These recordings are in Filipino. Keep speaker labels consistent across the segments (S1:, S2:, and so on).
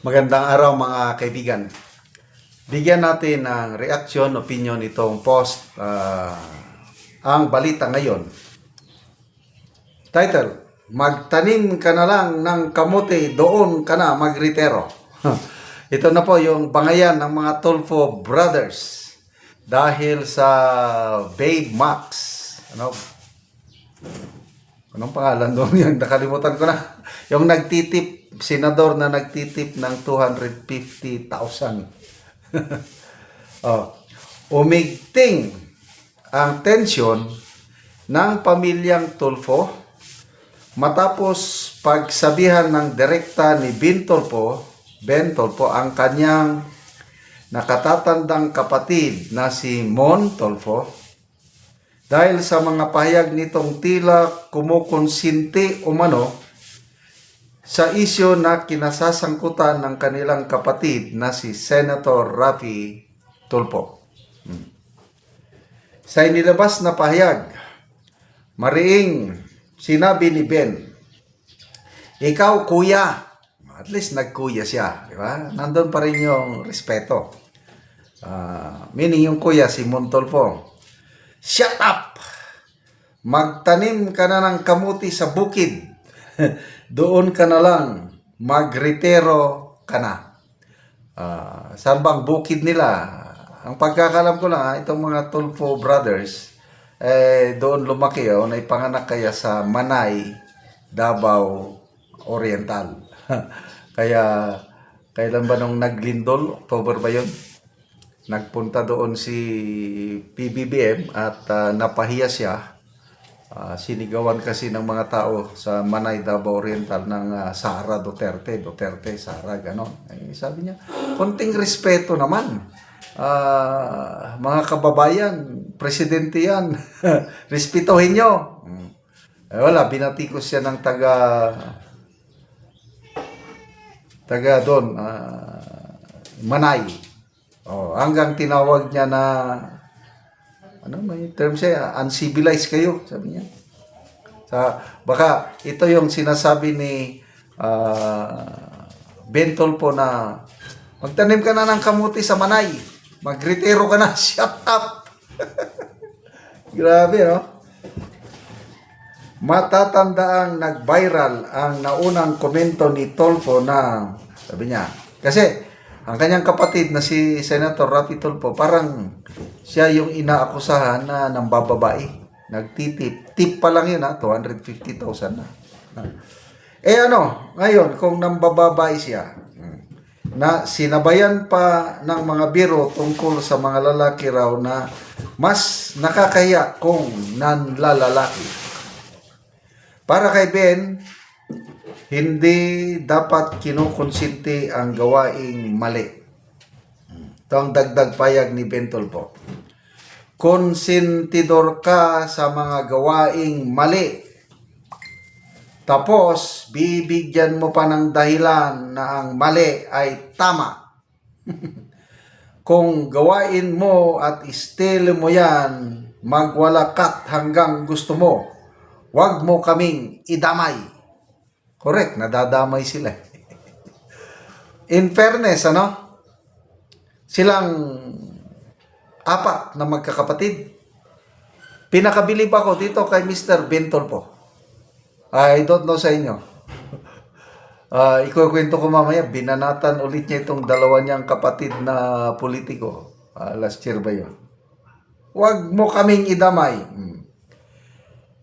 S1: Magandang araw mga kaibigan. Bigyan natin ng reaction, opinion itong post. Ang balita ngayon. Title, magtanim ka na lang ng kamote, doon ka na magritero. Ito na po yung bangayan ng mga Tulfo Brothers. Dahil sa Babe Max. Anong pangalan doon yun? Nakalimutan ko na. Yung nagtitip, senador na nagtitip ng 250,000. Umigting ang tensyon ng pamilyang Tulfo matapos pagsabihan ng direkta ni Ben Tulfo ang kanyang nakatatandang kapatid na si Mon Tulfo dahil sa mga pahayag nitong tila kumukonsinti umano sa isyo na kinasasangkutan ng kanilang kapatid na si Senator Raffy Tulfo. Sa inilabas na pahayag, mariing sinabi ni Ben, ikaw kuya, at least nagkuya siya, di ba? Nandun pa rin yung respeto. Meaning yung kuya, si Mon Tulfo, shut up! Magtanim ka na ng kamuti sa bukid. Doon ka na lang. Magritero ka na. Saan bang bukid nila? Ang pagkakalam ko lang, itong mga Tulfo brothers, doon lumaki, naipanganak kaya sa Manay, Davao Oriental. Kaya, kailan ba nung naglindol? October ba yun? Nagpunta doon si PBBM at napahiya siya. Sinigawan kasi ng mga tao sa Manay, Davao Oriental ng Sara Duterte, Sara, gano'n. Sabi niya, konting respeto naman. Mga kababayan, presidente yan. Respetuhin nyo. Wala, binatikos siya ng taga doon, Manay. Hanggang tinawag niya na may term siya, uncivilized kayo, sabi niya. Baka ito yung sinasabi ni Ben Tulfo na magtanim ka na ng kamuti sa Manay, magritero ka na, shut up. Grabe, no? Matatandaang nag-viral ang naunang komento ni Tulfo na sabi niya, kasi ang kanyang kapatid na si Senator Raffy Tulfo, parang siya yung inaakusahan na nambababae. Nagtitip. Tip pa lang yun, 250,000 na. Ngayon, kung nambababae siya, na sinabayan pa ng mga biro tungkol sa mga lalaki raw na mas nakakaya kung nanlalalaki. Para kay Ben, hindi dapat kinukonsinti ang gawaing mali. Ito ang dagdag payag ni Ben Tulfo. Konsentidor ka sa mga gawaing mali. Tapos, bibigyan mo pa ng dahilan na ang mali ay tama. Kung gawain mo at estilo mo yan, magwalakat hanggang gusto mo. Huwag mo kaming idamay. Correct, nadadamay sila. In fairness, silang apat na magkakapatid. Pinakabilib ako dito kay Mr. Ben Tulfo. I don't know sa inyo. Ikukwento ko mamaya, binanatan ulit niya itong dalawa niyang kapatid na politiko. Last year ba yun? Huwag mo kaming idamay.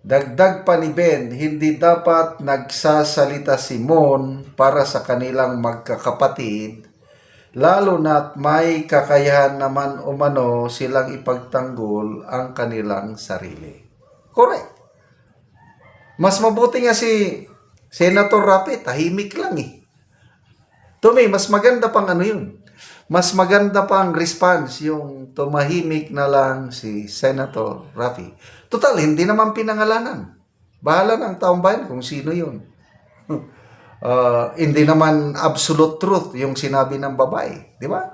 S1: Dagdag pa ni Ben, hindi dapat nagsasalita si Mon para sa kanilang magkakapatid, lalo na't may kakayahan naman umano silang ipagtanggol ang kanilang sarili. Correct. Mas mabuti nga si Senator Raffy, tahimik lang eh. To me, mas maganda pang yun. Mas maganda pang response yung tumahimik na lang si Senator Raffy. Total, hindi naman pinangalanan. Bahala ng taong bayan kung sino yun. Hindi naman absolute truth yung sinabi ng babae. Di ba?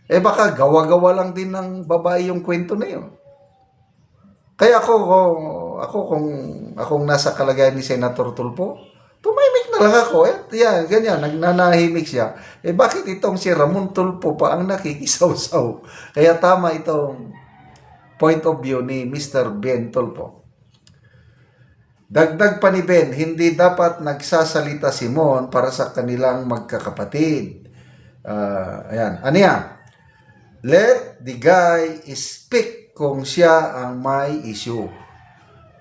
S1: Baka gawa-gawa lang din ng babae yung kwento na yun. Kaya ako kung akong nasa kalagayan ni Senator Tulfo, tumahimik na lang ako. Yan, ganyan, nagnanahimik siya. Bakit itong si Ramon Tulfo pa ang nakikisaw-saw? Kaya tama itong point of view ni Mr. Ben Tulfo. Dagdag pa ni Ben, hindi dapat nagsasalita si Mon para sa kanilang magkakapatid. Ayan, ano yan? Let the guy speak kung siya ang may issue.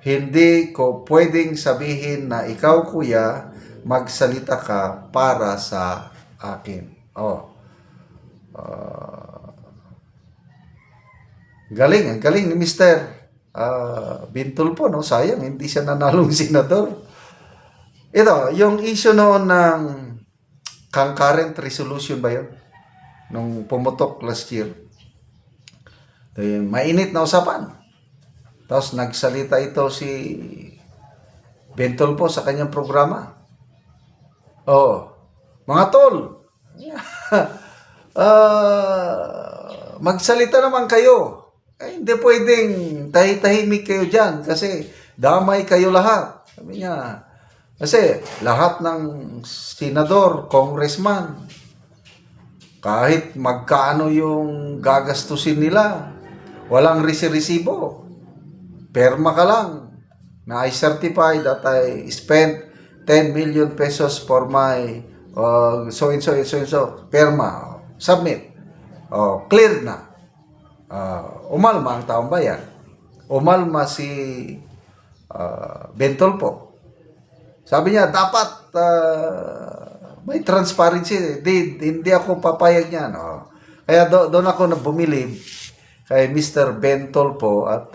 S1: Hindi ko pwedeng sabihin na ikaw, kuya, magsalita ka para sa akin. Ang galing ni Mr. Bintulfo, no? Sayang, hindi siya nanalong senador. Ito, yung issue noon ng concurrent resolution ba yun? Nung pumutok last year. Mainit na usapan. Tapos nagsalita ito si Bintulfo sa kanyang programa. Mga tol, magsalita naman kayo. Hindi pwedeng tahimik kayo dyan kasi damay kayo lahat. Sabi niya, kasi lahat ng senador, congressman, kahit magkano yung gagastusin nila, walang resibo. Perma ka lang na I certify that I spent 10 million pesos for my so and so. Perma. Submit. Cleared na. Umalma ang taong bayan. Umalma si Ben Tulfo. Sabi niya, dapat may transparency. Hindi ako papayag niyan. Kaya doon ako na bumilib kay Mr. Ben Tulfo at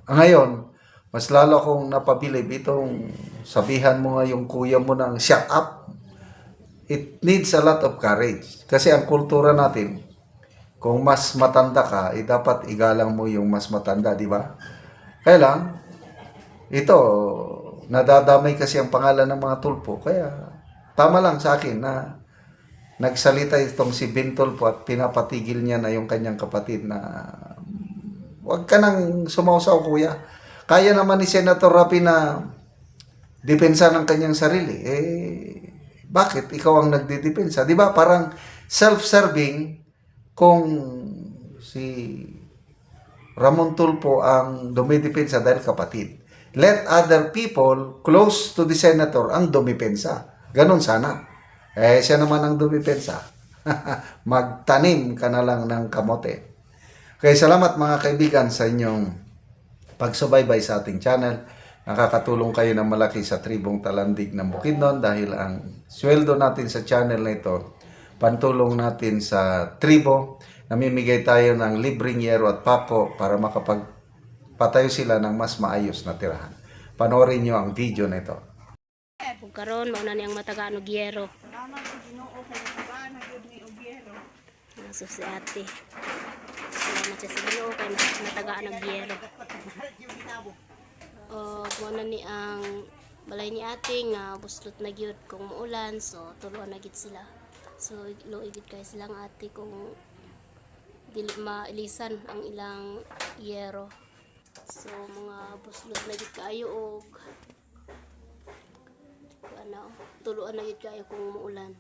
S1: ngayon, mas lalo akong napabilib itong sabihan mo nga yung kuya mo ng shut up. It needs a lot of courage. Kasi ang kultura natin, kung mas matanda ka, dapat igalang mo yung mas matanda, di ba? Kaya lang, ito, nadadamay kasi ang pangalan ng mga Tulfo. Kaya, tama lang sa akin na nagsalita itong si Ben Tulfo at pinapatigil niya na yung kanyang kapatid na huwag ka nang sumausaw, kuya. Kaya naman ni Senator Rapi na depensa ng kanyang sarili. Bakit ikaw ang nagdidepensa? Di ba? Parang self-serving kung si Ramon Tulfo ang dumidepensa dahil kapatid. Let other people close to the senator ang dumipensa. Ganon sana. Siya naman ang dumipensa. Magtanim ka na lang ng kamote. Kaya salamat mga kaibigan sa inyong pagsubaybay sa ating channel. Nakakatulong kayo ng malaki sa tribong Talandig ng Bukidnon dahil ang sweldo natin sa channel na ito, pantulong natin sa tribo. Namimigay tayo ng libreng yero at pako para makapagpatayo sila ng mas maayos na tirahan. Panoorin nyo ang video na ito.
S2: Kung karon mauna niyang matagaan og yero. Naso si ate. Salamat siya sa Ginoo kay matagaan og yero. Mauna ni ang balay ni ate nga buslot na gyud kung muulan, so tuluan na gid sila. So luoy gid kay silang ate kung dili mailisan ang ilang yero. So mga buslot na gid kaayo og tuluan na gid kayo kung umuulan.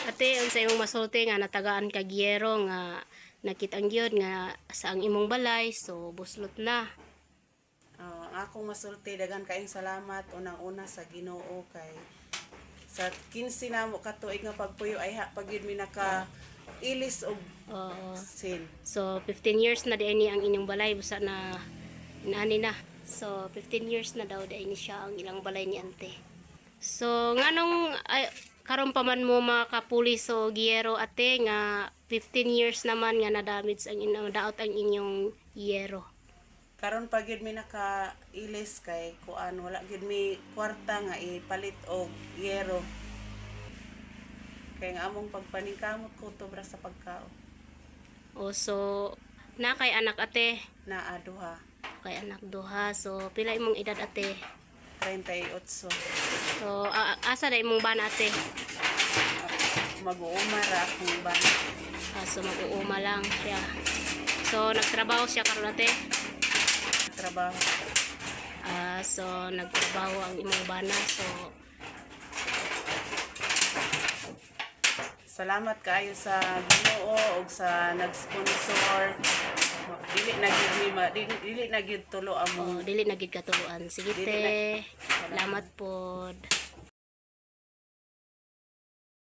S2: Ate, ang sa imong masulti nga natagaan kag yero nga nakitang gyud nga sa ang imong balay, so buslot na.
S3: Akong masulti, dagan kaayong salamat unang-una sa Ginoo kay sa 15 na mo katuig nga pagpuyo ay pagyud mi naka ilis og sin.
S2: So 15 years na di ni ang inyong balay busa na inani na. So 15 years na daw di ni siya ang ilang balay ni ante. So nganong karon pa man mo makapuli so giyero ate nga 15 years naman nga na-damage ang daot ang inyong yero.
S3: Karon pa gyud mi naka ilis kay kuan wala gyud mi kwarta nga ipalit og yero. Kay nga among pagpaningkamot ko tobra sa pagkaon.
S2: So na kay anak ate?
S3: Naa duha.
S2: Kay anak duha. So pila imong edad ate?
S3: 38.
S2: So asa na imong bana ate?
S3: Mag-uuma ra akong bana.
S2: So mag-uuma lang siya. So nagtrabaho siya karon ate.
S3: trabaho.
S2: So nagtrabaho ang imong bana. So
S3: Salamat kaayo sa Ginoo ug sa nag-sponsor. Dili na gyud tulo amo.
S2: dili na gid katuluan. Sige
S3: Dili
S2: te.
S3: na.
S2: Salamat pod.